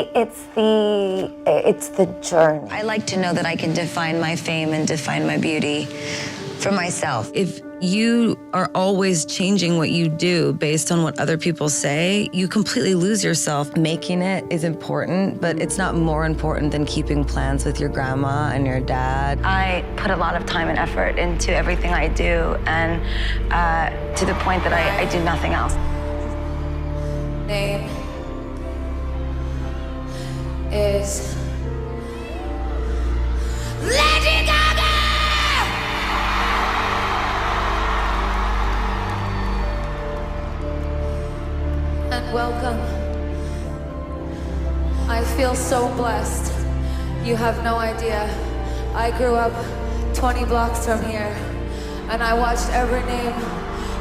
me, it's the journey. I like to know that I can define my fame and define my beauty for myself. If you are always changing what you do based on what other people say, you completely lose yourself. Making it is important, but it's not more important than keeping plans with your grandma and your dad. I put a lot of time and effort into everything I do, and to the point that I do nothing else. Name is Lady Gaga! And welcome. I feel so blessed. You have no idea. I grew up 20 blocks from here, and I watched every name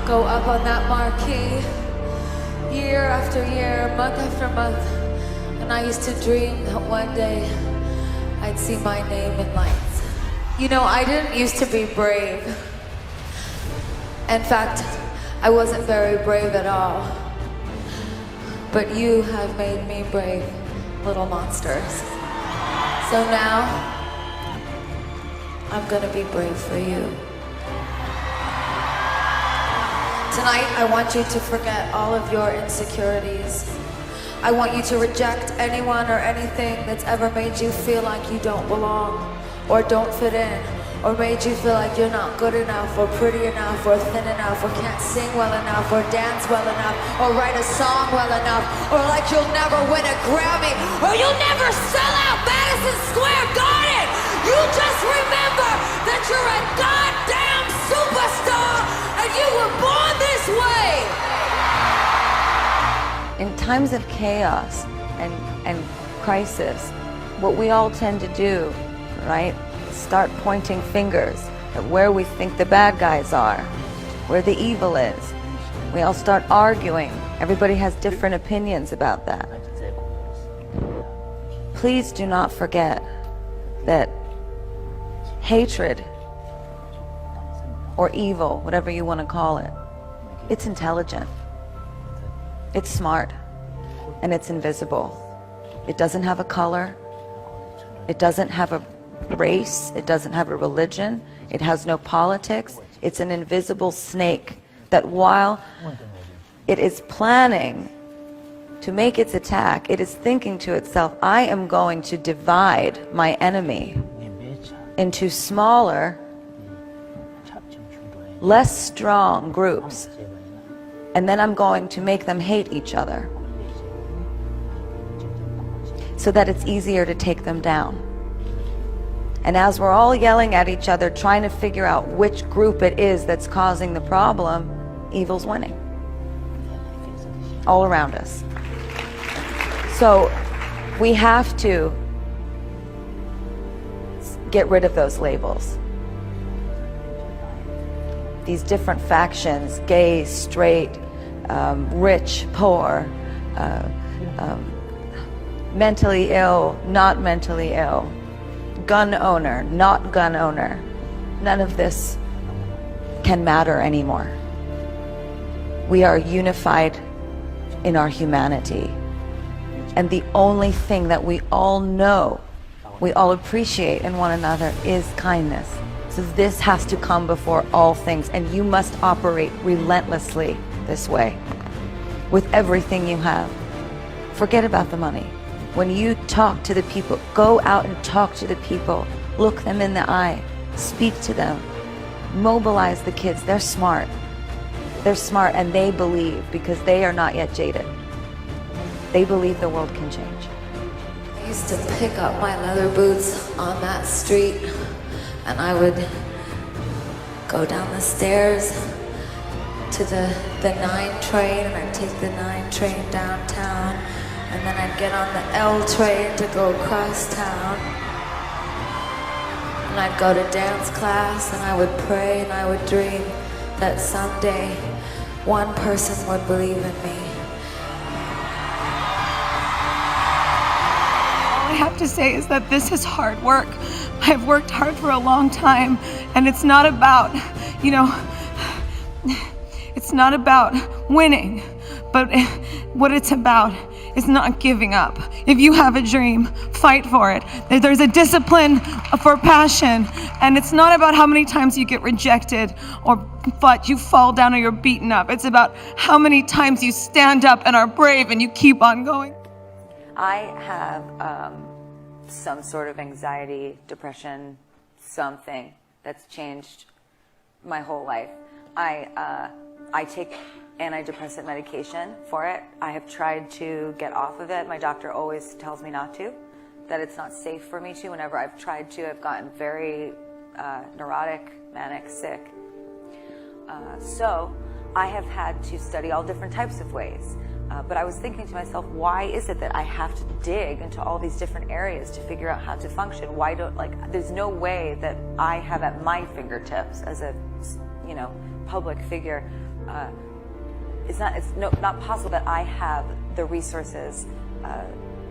go up on that marquee year after year, month after month. And I used to dream that one day I'd see my name in lights. You know, I didn't used to be brave. In fact, I wasn't very brave at all. But you have made me brave, little monsters. So now, I'm gonna be brave for you. Tonight, I want you to forget all of your insecurities. I want you to reject anyone or anything that's ever made you feel like you don't belong, or don't fit in, or made you feel like you're not good enough, or pretty enough, or thin enough, or can't sing well enough, or dance well enough, or write a song well enough, or like you'll never win a Grammy, or you'll never sell out Madison Square Garden. You just remember that you're a goddamn superstar, and you were born this way. In times of chaos and crisis, what we all tend to do, right, start pointing fingers at where we think the bad guys are, where the evil is. We all start arguing. Everybody has different opinions about that. Please do not forget that hatred or evil, whatever you want to call it, it's intelligent, it's smart, and it's invisible. It doesn't have a color, it doesn't have a race, it doesn't have a religion, it has no politics. It's an invisible snake that while it is planning to make its attack, it is thinking to itself, I am going to divide my enemy into smaller, less strong groups, and then I'm going to make them hate each other so that it's easier to take them down. And as we're all yelling at each other, trying to figure out which group it is that's causing the problem, evil's winning all around us. So we have to get rid of those labels. These different factions, gay, straight, rich, poor, mentally ill, not mentally ill, gun owner, not gun owner. None of this can matter anymore. We are unified in our humanity. And the only thing that we all know, we all appreciate in one another is kindness. So this has to come before all things, and you must operate relentlessly this way with everything you have. Forget about the money. When you talk to the people, go out and talk to the people. Look them in the eye. Speak to them. Mobilize the kids. They're smart. They're smart, and they believe, because they are not yet jaded. They believe the world can change. I used to pick up my leather boots on that street, and I would go down the stairs to the 9 train, and I'd take the 9 train downtown, and then I'd get on the L train to go across town. And I'd go to dance class, and I would pray, and I would dream that someday one person would believe in me. All I have to say is that this is hard work. I've worked hard for a long time, and it's not about, it's not about winning, but what it's about is not giving up. If you have a dream, fight for it. There's a discipline for passion, and it's not about how many times you get rejected or but you fall down or you're beaten up. It's about how many times you stand up and are brave and you keep on going. I have some sort of anxiety, depression, something that's changed my whole life. I take antidepressant medication for it. I have tried to get off of it. My doctor always tells me not to, that it's not safe for me to. Whenever I've tried to, I've gotten very neurotic, manic, sick. So I have had to study all different types of ways. But I was thinking to myself, why is it that I have to dig into all these different areas to figure out how to function? Why don't, there's no way that I have at my fingertips as a, public figure. It's not possible that I have the resources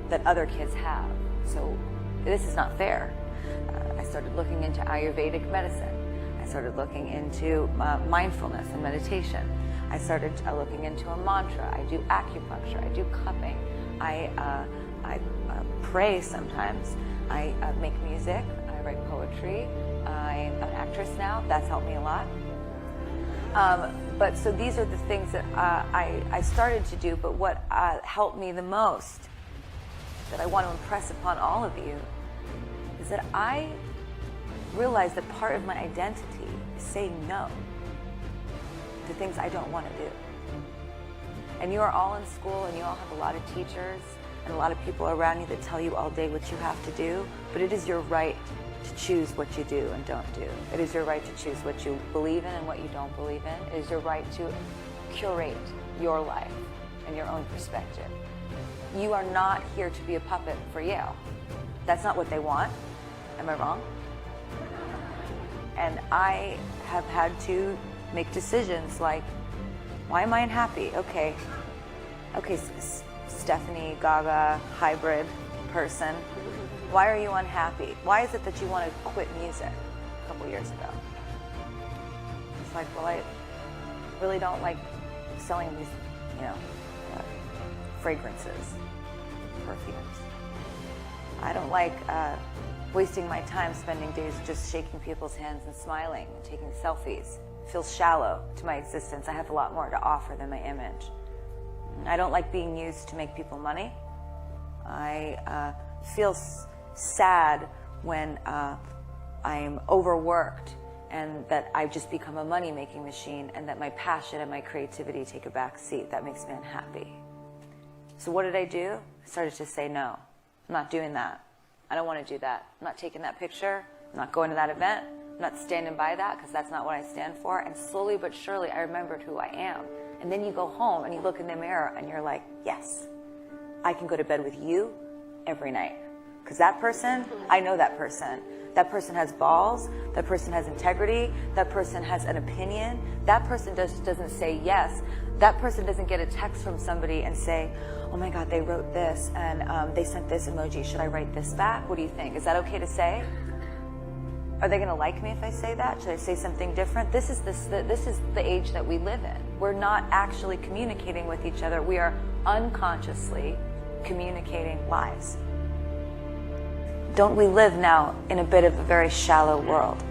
that other kids have. So this is not fair. I started looking into Ayurvedic medicine. I started looking into mindfulness and meditation. I started looking into a mantra. I do acupuncture. I do cupping. I pray sometimes. I make music. I write poetry. I'm an actress now. That's helped me a lot. But so these are the things that I started to do, but what helped me the most, that I want to impress upon all of you, is that I realized that part of my identity is saying no to things I don't want to do. And you are all in school and you all have a lot of teachers and a lot of people around you that tell you all day what you have to do, but it is your right to choose what you do and don't do. It is your right to choose what you believe in and what you don't believe in. It is your right to curate your life and your own perspective. You are not here to be a puppet for Yale. That's not what they want. Am I wrong? And I have had to make decisions like, why am I unhappy? Okay, Stephanie, Gaga, hybrid person. Why are you unhappy? Why is it that you want to quit music a couple years ago? It's like, well, I really don't like selling these, fragrances, perfumes. I don't like wasting my time spending days just shaking people's hands and smiling and taking selfies. It feels shallow to my existence. I have a lot more to offer than my image. I don't like being used to make people money. I feel sad when I'm overworked and that I've just become a money-making machine and that my passion and my creativity take a back seat. That makes me unhappy. So what did I do? I started to say no. I'm not doing that. I don't want to do that. I'm not taking that picture. I'm not going to that event. I'm not standing by that because that's not what I stand for. And slowly but surely I remembered who I am. And then you go home and you look in the mirror and you're like, yes, I can go to bed with you every night. Because that person, I know that person. That person has balls. That person has integrity. That person has an opinion. That person doesn't say yes. That person doesn't get a text from somebody and say, oh my God, they wrote this and they sent this emoji. Should I write this back? What do you think? Is that okay to say? Are they going to like me if I say that? Should I say something different? This is the age that we live in. We're not actually communicating with each other. We are unconsciously communicating lies. Don't we live now in a bit of a very shallow world?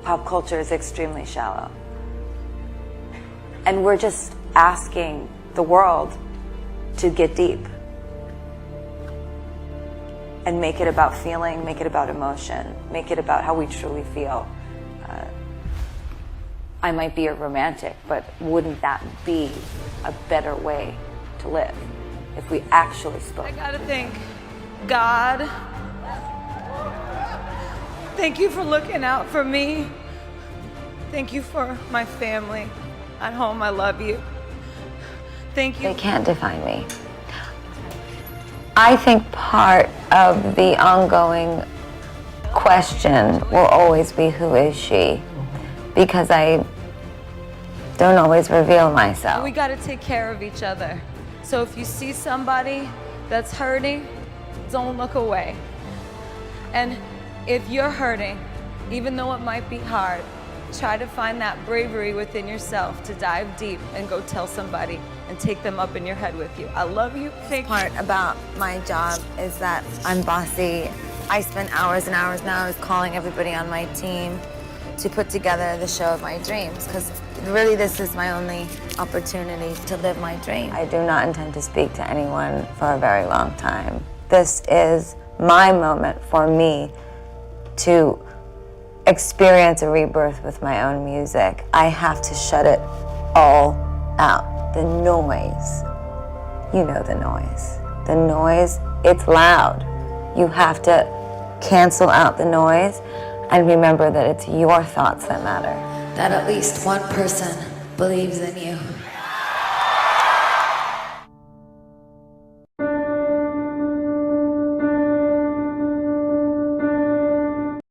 Pop culture is extremely shallow. And we're just asking the world to get deep and make it about feeling, make it about emotion, make it about how we truly feel. I might be a romantic, but wouldn't that be a better way to live if we actually spoke? I gotta thank God. Thank you for looking out for me. Thank you for my family at home. I love you. Thank you. They can't define me. I think part of the ongoing question will always be, who is she? Because I don't always reveal myself. We got to take care of each other. So if you see somebody that's hurting, don't look away. And if you're hurting, even though it might be hard, Try to find that bravery within yourself to dive deep and go tell somebody and take them up in your head with you. I love you. The part about my job is that I'm bossy. I spend hours and hours and hours calling everybody on my team to put together the show of my dreams, because really this is my only opportunity to live my dream. I do not intend to speak to anyone for a very long time. This is my moment for me to experience a rebirth with my own music. I have to shut it all out. The noise, you know the noise. The noise, it's loud. You have to cancel out the noise and remember that it's your thoughts that matter. That at least one person believes in you.